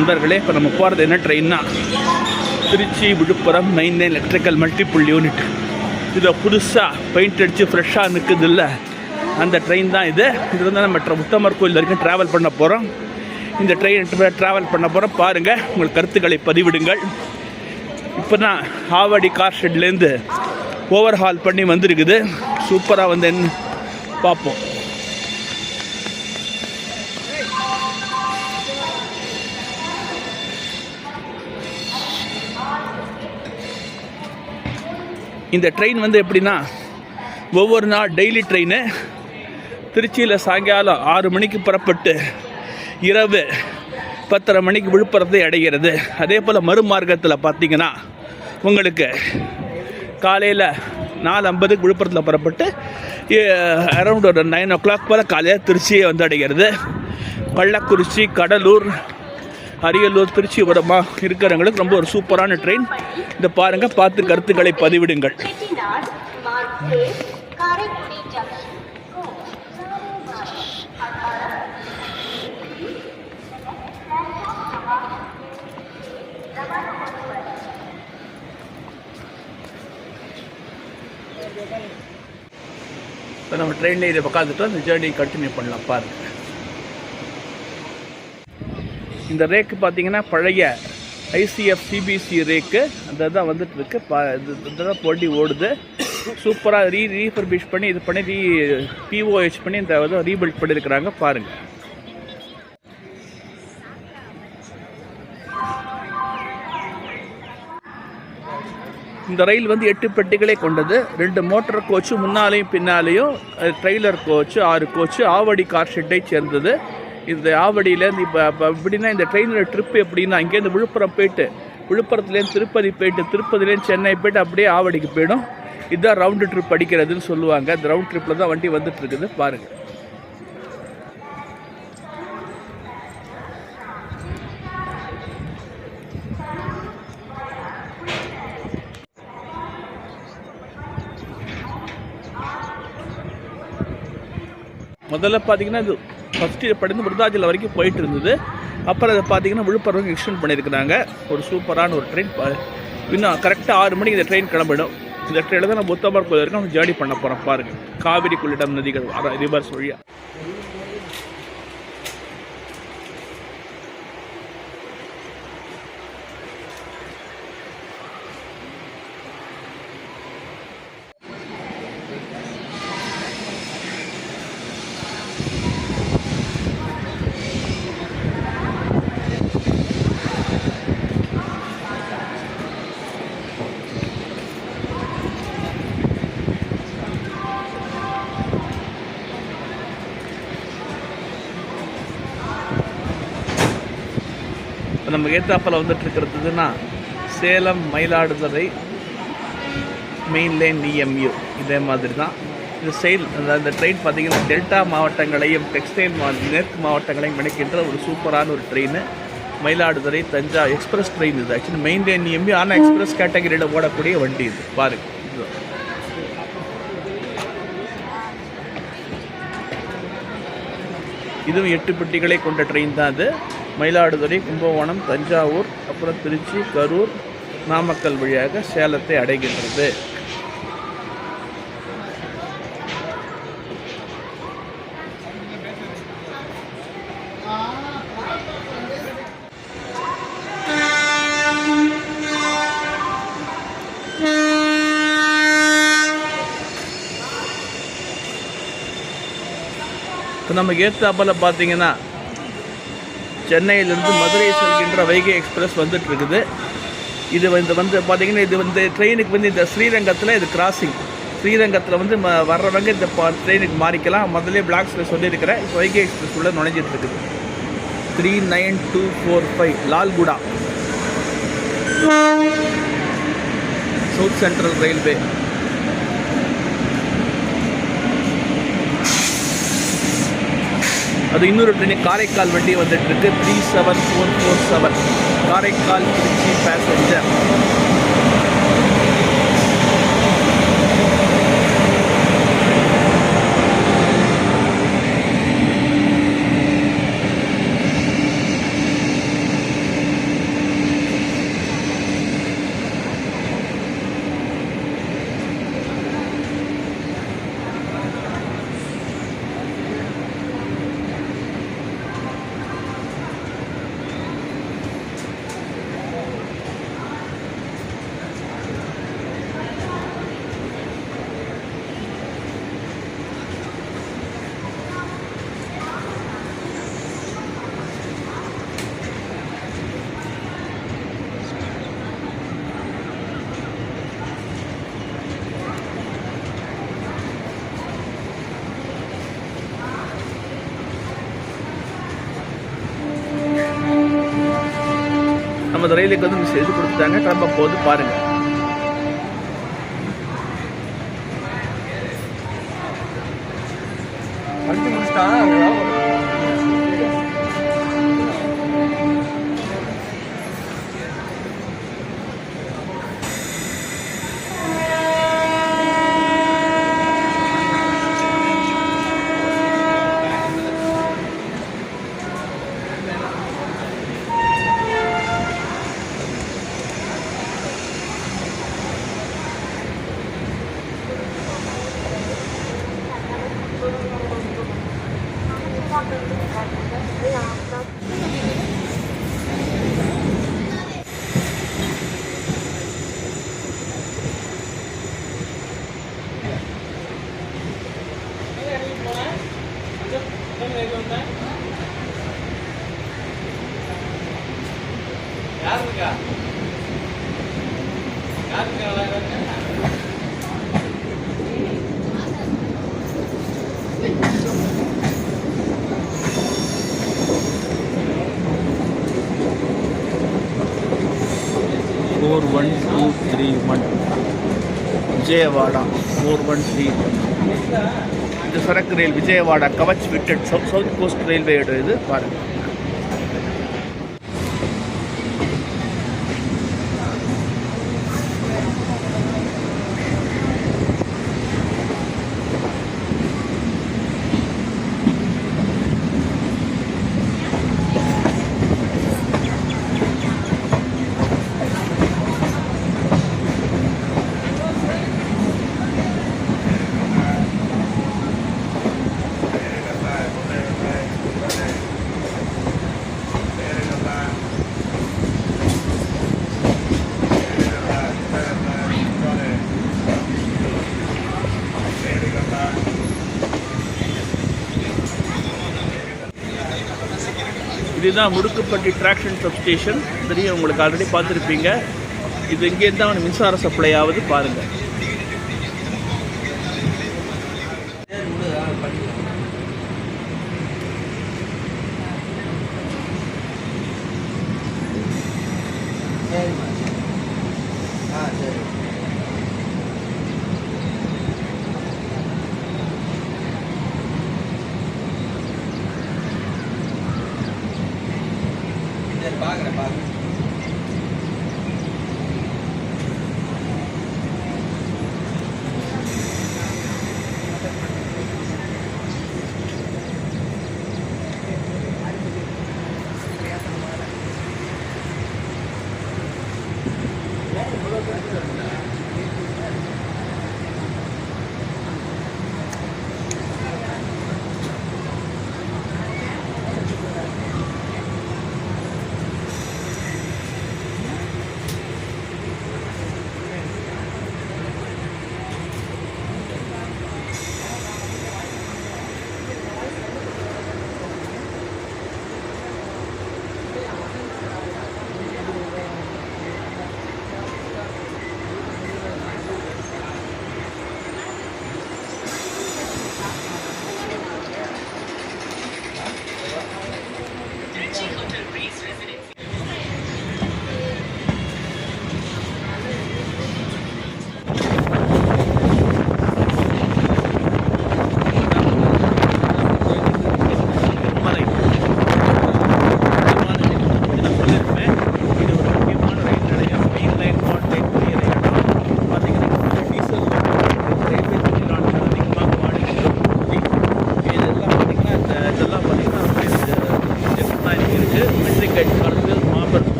நண்பர்களே, இப்போ நம்ம போகிறது என்ன ட்ரெயின்னா Tiruchi Villupuram 9 electrical multiple unit. இதை புதுசாக பெயிண்ட் அடித்து ஃப்ரெஷ்ஷாக நிற்குது இல்லை, அந்த ட்ரெயின் தான் இது. இது வந்து நம்ம உத்தமர் கோயில் வரைக்கும் ட்ராவல் பண்ண போகிறோம். இந்த ட்ரெயின் ட்ராவல் பண்ண போகிறோம். பாருங்கள், உங்கள் கருத்துக்களை பதிவிடுங்கள். இப்போ தான் ஆவடி கார் ஷெட்லேருந்து ஓவர்ஹால் பண்ணி வந்திருக்குது. சூப்பராக வந்து என்ன பார்ப்போம். இந்த ட்ரெயின் வந்து எப்படின்னா, ஒவ்வொரு நாள் டெய்லி ட்ரெயின் திருச்சியில் சாயங்காலம் 6 மணிக்கு புறப்பட்டு இரவு 10:30 மணிக்கு விழுப்புரத்தை அடைகிறது. அதே போல் மறுமார்க்கத்தில் பார்த்திங்கன்னா உங்களுக்கு காலையில் 4:50 விழுப்புரத்தில் புறப்பட்டு அரௌண்ட் ஒரு 9 o'clock போல் காலையில் திருச்சியை வந்து அடைகிறது. கள்ளக்குறிச்சி, கடலூர், அரியலூர், திருச்சி வரமா இருக்கிறவங்களுக்கு ரொம்ப ஒரு சூப்பரான ட்ரெயின். இந்த பாருங்கள், பார்த்து கருத்துக்களை பதிவிடுங்கள். இப்போ நம்ம ட்ரெயினில் இதை உட்காந்துட்டு அந்த ஜேர்னி கண்டினியூ பண்ணலாம். பாருங்கள், இந்த ரேக்கு பார்த்தீங்கன்னா பழைய ICF CBC ரேக்கு, அந்த தான் வந்துட்டுருக்கு. இதுதான் பொடி ஓடுது. சூப்பராக ரீஃபர்பிஷ் பண்ணி இது பண்ணி POH பண்ணி இந்த ரீபில்ட் பண்ணியிருக்கிறாங்க. பாருங்கள், இந்த ரயில் வந்து 8 பெட்டிகளை கொண்டது. 2 மோட்டார் கோச்சு முன்னாலேயும் பின்னாலேயும், trailer coach 6 coach Avadi car ஷெட்டை சேர்ந்தது. இந்த ஆவடியிலேருந்து இப்போ எப்படின்னா இந்த ட்ரெயினோட ட்ரிப் எப்படின்னா, இங்கேருந்து விழுப்புரம் போயிட்டு, விழுப்புரத்துலேருந்து திருப்பதி போயிட்டு, திருப்பதிலேருந்து சென்னை போயிட்டு அப்படியே ஆவடிக்கு போயிடும். இதுதான் ரவுண்டு ட்ரிப் அடிக்கிறதுன்னு சொல்லுவாங்க. இந்த ரவுண்ட் ட்ரிப்பில் தான் வண்டி வந்துட்டு இருக்குது. பாருங்கள், முதல்ல பார்த்தீங்கன்னா இது ஃபஸ்ட்டு படிந்து விருதாச்சலம் வரைக்கும் போயிட்டு இருந்தது. அப்புறம் அதை பார்த்தீங்கன்னா விழுப்புரம் எக்ஸ்டெண்ட் பண்ணியிருக்கிறாங்க. ஒரு சூப்பரான ஒரு ட்ரெயின். இன்னும் கரெக்டாக 6 மணிக்கு இந்த ட்ரெயின் கிளம்பிடும். இந்த ட்ரெயினில் தான் நம்ம உத்தமர் கோயில் வரைக்கும் நம்ம ஜேர்னி பண்ண போகிறோம். பாருங்கள், காவிரி கொள்ளிடம் நதிகள் ரிவர்ஸ் வழியாக. நம்ம ஏத்தாப்பில் வந்துட்டு இருக்கிறதுனா Salem Mayiladuthurai main line EMU. இதே மாதிரி தான் இந்த அந்த ட்ரெயின் பார்த்திங்கன்னா டெல்டா மாவட்டங்களையும் டெக்ஸ்டைல் மேற்கு மாவட்டங்களையும் இணைக்கின்ற ஒரு சூப்பரான ஒரு ட்ரெயின். மயிலாடுதுறை தஞ்சா எக்ஸ்பிரஸ் ட்ரெயின் இது. ஆக்சுவலி மெயின் லைன் EMU, ஆனால் எக்ஸ்பிரஸ் கேட்டகரியில் ஓடக்கூடிய வண்டி இது. பாருங்கள், இதுவும் 8 பெட்டிகளை கொண்ட ட்ரெயின் தான் அது. மயிலாடுதுறை, கும்பகோணம், தஞ்சாவூர், அப்புறம் திருச்சி, கரூர், நாமக்கல் வழியாக சேலத்தை அடைகின்றது. இப்போ நம்ம ஏத்தாப்பில் பார்த்தீங்கன்னா சென்னையிலேருந்து மதுரை செல்கின்ற வைகை எக்ஸ்பிரஸ் வந்துட்டு இருக்குது. இது வந்து பார்த்திங்கன்னா இது வந்து ட்ரெயினுக்கு வந்து இந்த ஸ்ரீரங்கத்தில் இது கிராசிங். ஸ்ரீரங்கத்தில் வந்து வர்றவங்க இந்த ட்ரெயினுக்கு மாறிக்கலாம். முதலே பிளாக்ஸில் சொல்லியிருக்கிறேன். இப்போ வைகை எக்ஸ்பிரஸ் உள்ள நுழைஞ்சிட்டு இருக்குது. 39245 லால்குடா சவுத் சென்ட்ரல் ரயில்வே. அது இன்னொரு ட்ரெயின் காரைக்கால் வண்டி வந்துட்டு இருக்கு. 37447 காரைக்கால் திருச்சி பேசஞ்சர். நமது ரயிலுக்கு வந்து இது கொடுத்துட்டாங்க, கிளம்ப போது பாருங்கள். விஜயவாடா 4131. இந்த சரக்கு ரயில் Vijayawada Kavach fitted South Coast ரயில்வேயோட இது பாருங்கள். இதுதான் முடுக்குப்பட்டி ட்ராக்ஷன் சப் ஸ்டேஷன். தெரியும் உங்களுக்கு, ஆல்ரெடி பார்த்துருப்பீங்க. இது இங்கேருந்து தான் மின்சார சப்ளை ஆகுது பாருங்கள்.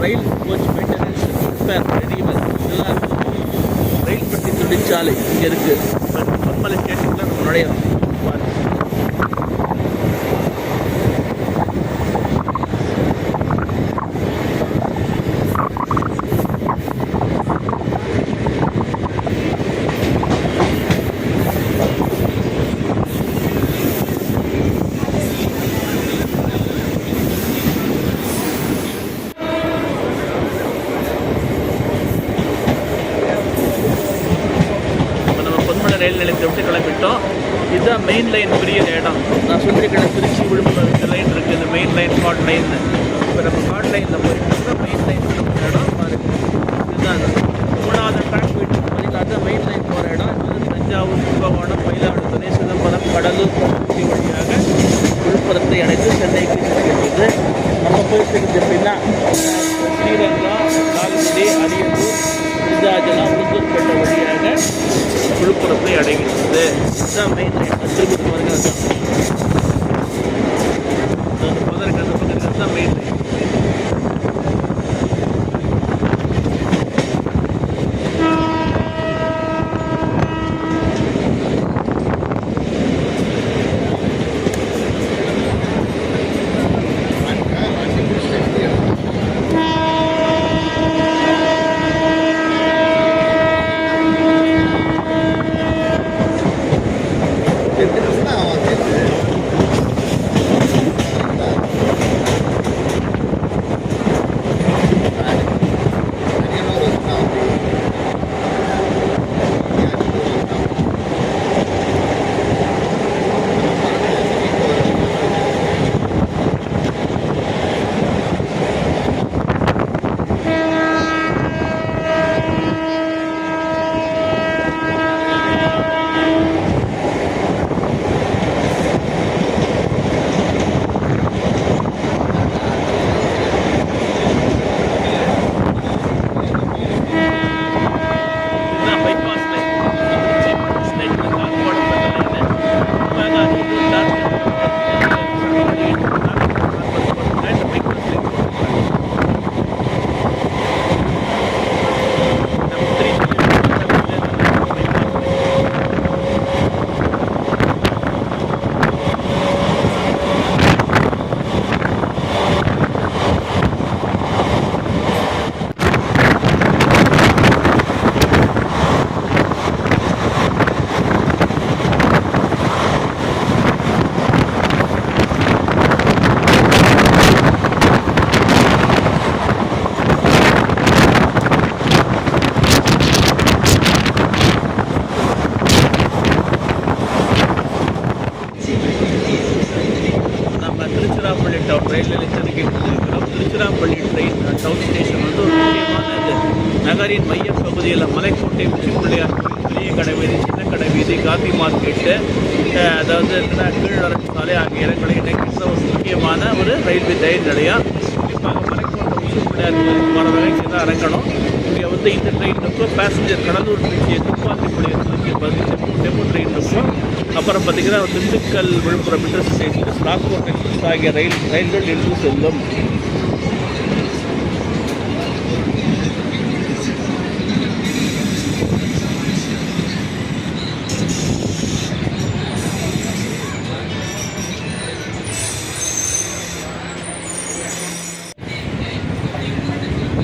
ரயில் கோச் மெயின்டெனன்ஸ் ரிப்பேர் ரெனிவல் இதெல்லாம் இருக்கும். ரயில் பெட்டி தொழிற்சாலை இங்கே இருக்குது. பன்மலை ஸ்டேஷனில் நம்ம நுழையிறோம். ரயில் நிலையத்தை விட்டு கிளம்பிட்டோம். இதுதான் மெயின் லைன் பெரிய இடம். நான் சொல்லியிருக்கேன் திருச்சி விழுப்புரம் இந்த லைன் இருக்குது, இந்த மெயின் லைன் காட் லைன். இப்போ நம்ம காட் லைனில் போயிட்டு மெயின் லைன் இடம் பாருங்கள். இதுதான் 3வது ட்ராக் போயிட்டு பார்த்தீங்கன்னா அதுதான் மெயின் லைன் போகிற இடம். இது வந்து தஞ்சாவூர், கும்பகோணம், மயிலாடுதுறை, சிதம்பரம், கடலூர், தூத்துக்குடி வழியாக விழுப்புரத்தை அடைந்து சென்னைக்கு செல்கிறது. நம்ம போயிட்டு இருக்குது எப்படின்னா ஸ்ரீரங்கம், கால்குடி, அரியலூர், விருதாச்சலம், புதுக்கோட்டை வழியாக விழுப்புரத்தை அடைகிறது. இதுதான் மெயின் லைன். திருப்பதி பாருங்கள், அந்த பதற்கு அந்த பக்கத்துக்கு தான் மெயின் லைன். திருச்சிராப்பள்ளி டவுன் ரயில் நிலையத்திற்கு இருக்கிறோம். திருச்சிராப்பள்ளி ட்ரெயின் டவுன் ஸ்டேஷன் வந்து ஒரு முக்கியமானது. நகரின் மைய பகுதியில் மலைக்கோட்டை, உச்சிப்பிள்ளையார் கோயில், பெரிய கடைவீதி, சின்ன கடைவீதி, காந்தி மார்க்கெட்டு, அதாவது கீழரசு சாலை ஆகிய இடங்களை இணைக்கின்ற ஒரு முக்கியமான ஒரு ரயில்வே ரயில் நிலையம். குறிப்பாக மலைக்கோட்டை உச்சிப்பிள்ளையார் கோயிலுக்கு போகிறவங்க இங்கே தான் இறங்கணும். இங்கே வந்து இந்த ட்ரெயின் இருக்கும். Passenger Cuddalore Tiruchi, Thuppakkipalayam Tiruchi DEMU train இருக்கும். அப்புறம் பார்த்திங்கன்னா திண்டுக்கல், விழுப்புரம் இன்டர்ஸ்டேஷன், நாக்பூர் எக்ஸ்பிரஸ் ஆகிய ரயில்கள் நின்று செல்லும்.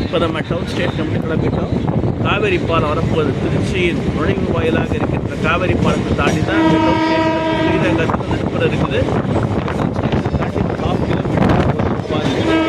இப்போ நம்ம டவுன் ஸ்டேஷன் அப்படி கிளம்பிட்டோம். காவேரி பாலம் வரப்போகுது. திருச்சியின் நுழைவு வாயிலாக இருக்கின்ற காவேரி பாலத்தை தாண்டி தான் இந்த டவுன் ஸ்டேஷன் ஸ்ரீரங்கத்துக்கு நடுப்புற இருக்குது. தாண்டி 1/2 கிலோமீட்டர் பாருங்கள்.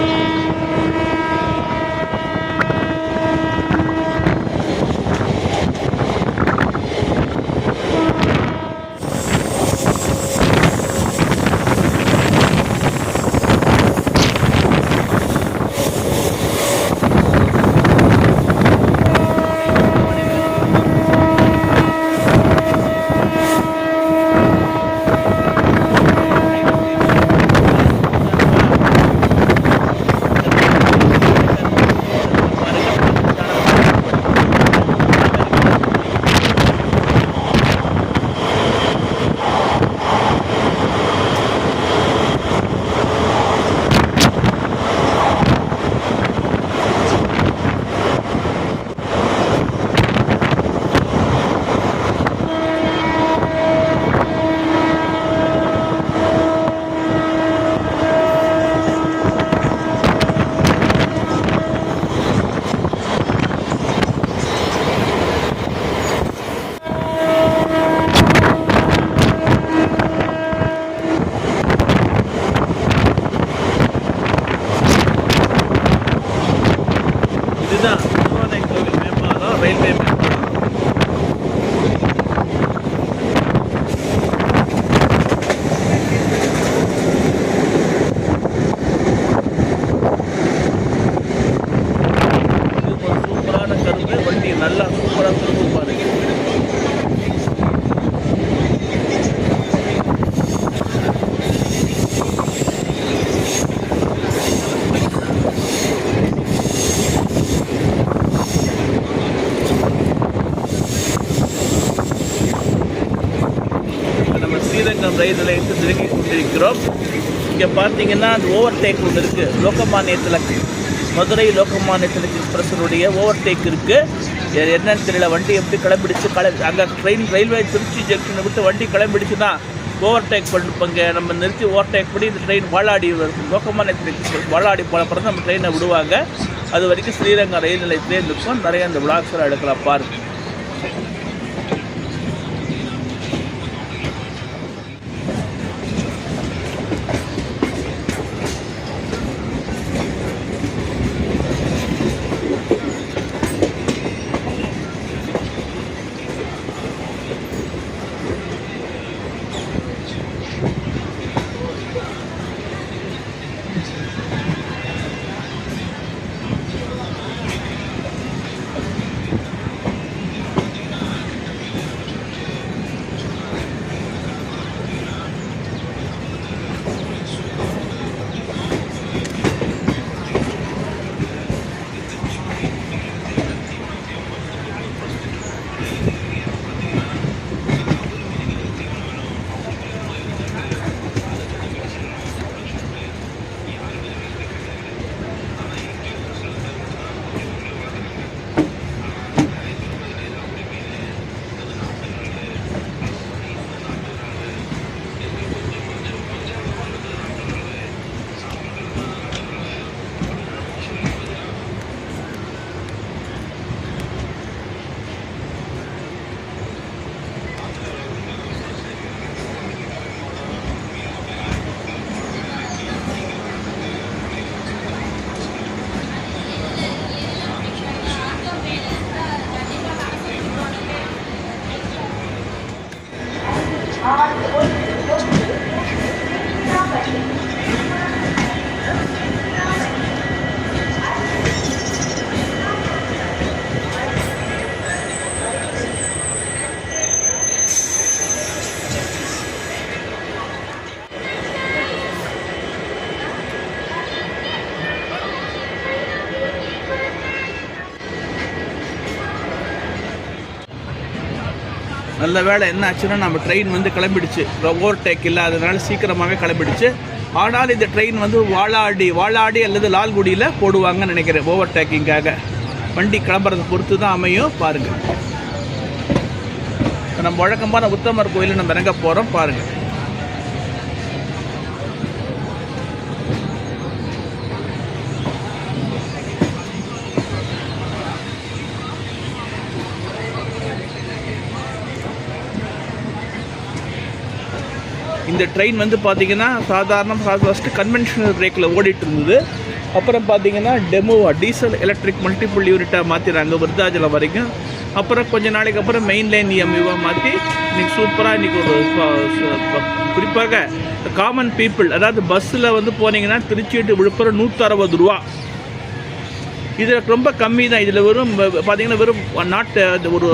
நல்லா சூப்பராக திரும்ப பாருங்க. நம்ம ஸ்ரீரங்கம் ரயில் நிலையத்தை நெருங்கி கொண்டிருக்கிறோம். இங்கே பார்த்தீங்கன்னா அந்த ஓவர்டேக் ஒன்று இருக்குது. லோகமானிய திலக், மதுரை லோகமானிய திலக் எக்ஸ்பிரஸனுடைய ஓவர்டேக் இருக்குது. என்னன்னு தெரியல, வண்டி எப்படி கிளம்பிடுச்சு. அங்கே ரயில்வே திருச்சி ஜங்ஷனை விட்டு வண்டி கிளம்பிடுச்சுன்னா ஓவர்டேக் பண்ணிருப்பாங்க. நம்ம நிறுத்தி ஓவர்டேக் பண்ணி இந்த ட்ரெயின் வாழாடி லோகமானிய திலக் எக்ஸ்பிரஸ் வாழாடி போன பிறகு நம்ம ட்ரெயினை விடுவாங்க. அது வரைக்கும் ஸ்ரீரங்கம் ரயில் நிலையத்திலே இருக்கும். நிறைய அந்த விளாக்ஸ்லாம் எடுக்கலாம் பாருங்க. நல்ல வேலை என்ன ஆச்சுன்னா நம்ம ட்ரெயின் வந்து கிளம்பிடுச்சு. ஓவர்டேக் இல்லாததுனால சீக்கிரமாகவே கிளம்பிடுச்சு. ஆனால் இந்த ட்ரெயின் வந்து வாழாடி அல்லது லால்குடியில் போடுவாங்கன்னு நினைக்கிறேன் ஓவர்டேக்கிங்காக. வண்டி கிளம்புறதை பொறுத்து தான் அமையும் பாருங்கள். நம்ம வழக்கமான உத்தமர் கோயிலில் நம்ம இறங்க போகிறோம் பாருங்கள். இந்த ட்ரெயின் வந்து பார்த்திங்கன்னா ஃபஸ்ட்டு கன்வென்ஷனல் பிரேக்கில் ஓடிட்டு இருந்தது. அப்புறம் பார்த்திங்கன்னா டீசல் எலக்ட்ரிக் மல்டிபிள் யூனிட்டாக மாற்றிடுறாங்க விருத்தாச்சலம் வரைக்கும். அப்புறம் கொஞ்ச நாளைக்கு அப்புறம் மெயின் லைன் இஎம்யூவாக மாற்றி இன்றைக்கி சூப்பராக இன்றைக்கி ஒரு குறிப்பாக காமன் பீப்புள், அதாவது பஸ்ஸில் வந்து போனீங்கன்னா திருச்சி டு விழுப்புரம் 160 ரூபா. இதில் ரொம்ப கம்மி தான். இதில் வெறும் பார்த்திங்கன்னா வெறும் ஒரு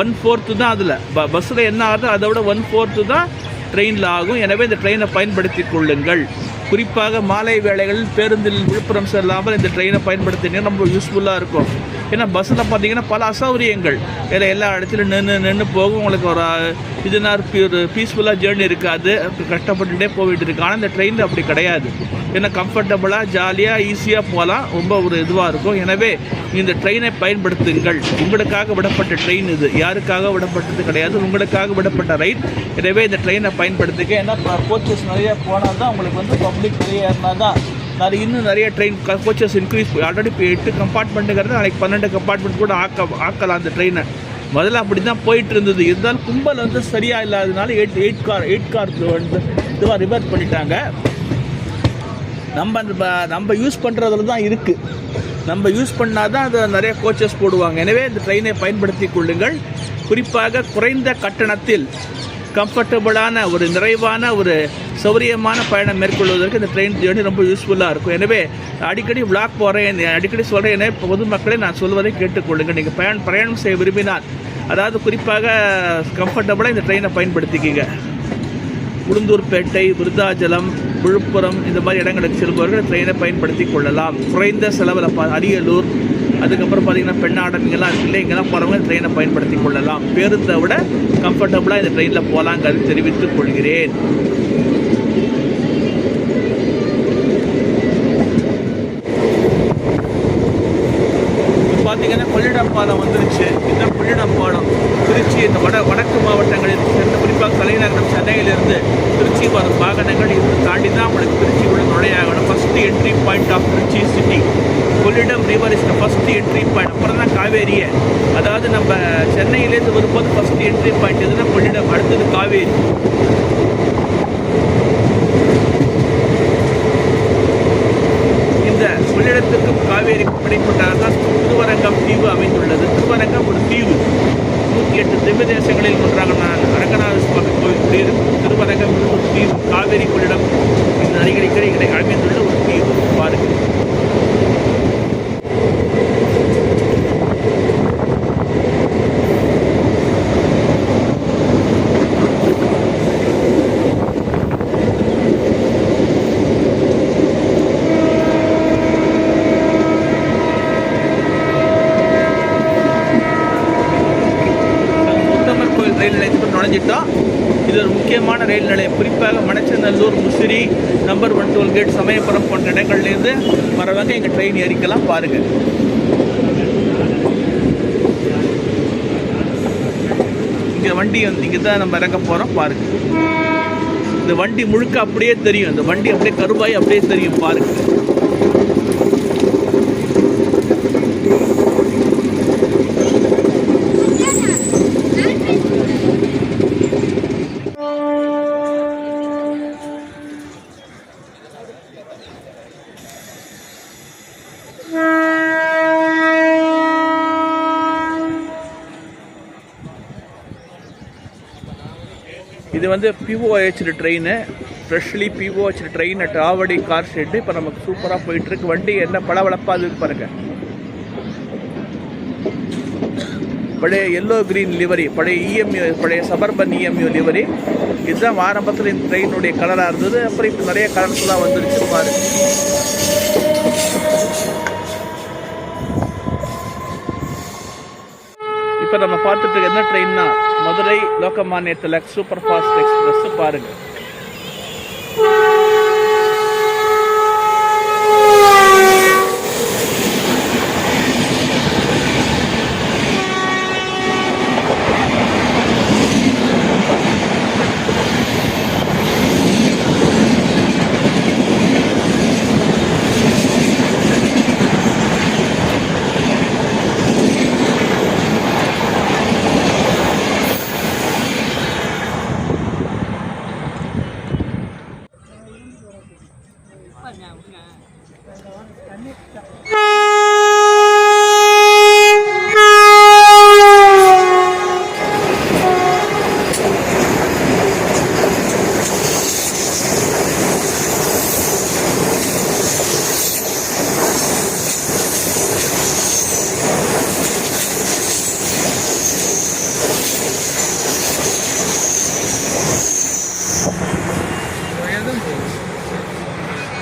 1/4 தான். அதில் பஸ்ஸில் என்ன ஆகுது அதை விட 1/4 தான் ட்ரெயினில் ஆகும். எனவே இந்த ட்ரெயினை பயன்படுத்தி கொள்ளுங்கள். குறிப்பாக மாலை வேளைகளில் பேருந்தில் விழுப்புரம் செல்லாமல் இந்த ட்ரெயினை பயன்படுத்தினீங்கன்னா ரொம்ப யூஸ்ஃபுல்லாக இருக்கும். ஏன்னா பஸ்ஸில் பார்த்தீங்கன்னா பல அசௌகரியங்கள், எல்லா இடத்துலையும் நின்று போகும். உங்களுக்கு ஒரு இதுனா பீஸ்ஃபுல்லாக ஜேர்னி இருக்காது, கஷ்டப்பட்டுகிட்டே போயிட்டு இருக்கு. ஆனால் இந்த ட்ரெயினில் அப்படி கிடையாது. ஏன்னா கம்ஃபர்டபுளாக ஜாலியாக ஈஸியாக போகலாம், ரொம்ப ஒரு இதுவாக இருக்கும். எனவே இந்த ட்ரெயினை பயன்படுத்துங்கள். உங்களுக்காக விடப்பட்ட ட்ரெயின் இது, யாருக்காக விடப்பட்டது கிடையாது, உங்களுக்காக விடப்பட்ட ரயில். எனவே இந்த ட்ரெயினை பயன்படுத்திக்க. ஏன்னா கோச்சஸ் நிறைய போனால் தான் உங்களுக்கு வந்து பப்ளிக் நிறைய ஏறினா தான் இன்னும் நிறைய ட்ரெயின் கோச்சஸ் இன்க்ரீஸ். ஆல்ரெடி இப்போ 8 கம்பார்ட்மெண்ட்டுங்கிறது நாளைக்கு 12 கம்பார்ட்மெண்ட் கூட ஆக்கலாம் அந்த ட்ரெயினை. முதல்ல அப்படி தான் போயிட்டு இருந்தது. இருந்தாலும் கும்பல் வந்து சரியாக இல்லாததுனால 8 கார் வந்து இதுவாக ரிவர்ஸ் பண்ணிட்டாங்க. நம்ம யூஸ் பண்ணுறதுல தான் இருக்குது. நம்ம யூஸ் பண்ணால் தான் அதை நிறைய கோச்சஸ் போடுவாங்க. எனவே இந்த ட்ரெயினை பயன்படுத்தி கொள்ளுங்கள். குறிப்பாக குறைந்த கட்டணத்தில் கம்ஃபர்டபுளான ஒரு நிறைவான ஒரு சௌரியமான பயணம் மேற்கொள்வதற்கு இந்த ட்ரெயின் ஜேர்னி ரொம்ப யூஸ்ஃபுல்லாக இருக்கும். எனவே அடிக்கடி விளாக் போகிறேன், அடிக்கடி சொல்கிறேன். எனவே பொதுமக்களே நான் சொல்வதை கேட்டுக்கொள்ளுங்கள். நீங்கள் பிரயாணம் செய்ய விரும்பினால், அதாவது குறிப்பாக கம்ஃபர்டபுளாக இந்த ட்ரெயினை பயன்படுத்திக்கிங்க. உளுந்தூர்பேட்டை, விருதாச்சலம், விழுப்புரம் இந்த மாதிரி இடங்களுக்கு செல்பவர்கள் ட்ரெயினை பயன்படுத்தி கொள்ளலாம். குறைந்த செலவில் அரியலூர், அதுக்கப்புறம் பார்த்திங்கன்னா பெண்ணாடம் இங்கெல்லாம் இருக்குல்ல, இங்கெல்லாம் போகிறவங்க ட்ரெயினை பயன்படுத்தி கொள்ளலாம். பேருந்தை விட கம்ஃபர்டபுளாக இந்த ட்ரெயினில் போகலாங்கிறது தெரிவித்துக் கொள்கிறேன். பார்த்தீங்கன்னா கொள்ளிடம் பாலம் வந்துருச்சு. இதுதான் கொள்ளிடம் பாலம். திருச்சி இந்த வடக்கு மாவட்டங்களில் சேர்ந்து குறிப்பாக தலைநகரம் சென்னையிலிருந்து திருச்சி வரும் வாகனங்கள் இது தாண்டி தான் உங்களுக்கு திருச்சி உள்ள நுழையாகணும். First entry point of Tiruchi city. Kollidam river is the first entry point. அப்புறம் தான் காவேரியை, அதாவது நம்ம சென்னையிலேருந்து வரும்போது ஃபஸ்ட் என்ட்ரி பாயிண்ட் எதுனா கொள்ளிடம், அடுத்தது காவேரி. இந்த கொள்ளிடத்துக்கும் காவேரிக்கும் இடைப்பட்டதான் திருவரங்கம் தீவு அமைந்துள்ளது. திருவரங்கம் ஒரு தீவு. 108 திவ்ய தேசங்களில் ஒன்றாக அரங்கநாத சுவாமி கோவில் குடியிருக்கும் திருவரங்கம் ஒரு தீவு. காவேரி கொள்ளிடம் இந்த அடிக்கடி அமைந்துள்ள ஒரு தீவு. பாருங்கள். ரயில் நிலையத்துக்கு நுழைஞ்சிட்டோம். இது ஒரு முக்கியமான ரயில் நிலையம். குறிப்பாக மணச்சநல்லூர், முசிறி, நம்பர் 1 டோல்கேட், சமயபுரம் போன்ற இடங்கள்லேருந்து வரவங்க எங்கள் ட்ரெயின் ஏறிக்கலாம். பாருங்கள். இங்கே வண்டி வந்து இங்கே தான் நம்ம இறங்க போகிறோம். பாருங்கள். இந்த வண்டி முழுக்க அப்படியே தெரியும். இந்த வண்டி அப்படியே கருவாய் அப்படியே தெரியும். பாருங்கள். இது வந்து POH train, freshly POH train at Avadi car shed. இப்போ நமக்கு சூப்பராக போயிட்டுருக்கு. வண்டி என்ன பளபளப்பாக அது பாருங்க. பழைய எல்லோ கிரீன் லிவரி, பழைய EMU, பழைய சபர்பன் EMU லிவரி. இதுதான் ஆரம்பத்தில் இந்த ட்ரெயினுடைய கலராக இருந்தது. அப்புறம் இப்போ நிறைய கலர்ஸ்லாம் வந்துருச்சு. பாருங்க. இப்போ நம்ம பார்த்துட்டு என்ன ட்ரெயின்னா Madurai Lokmanya Tilak super fast express. பாருங்கள்.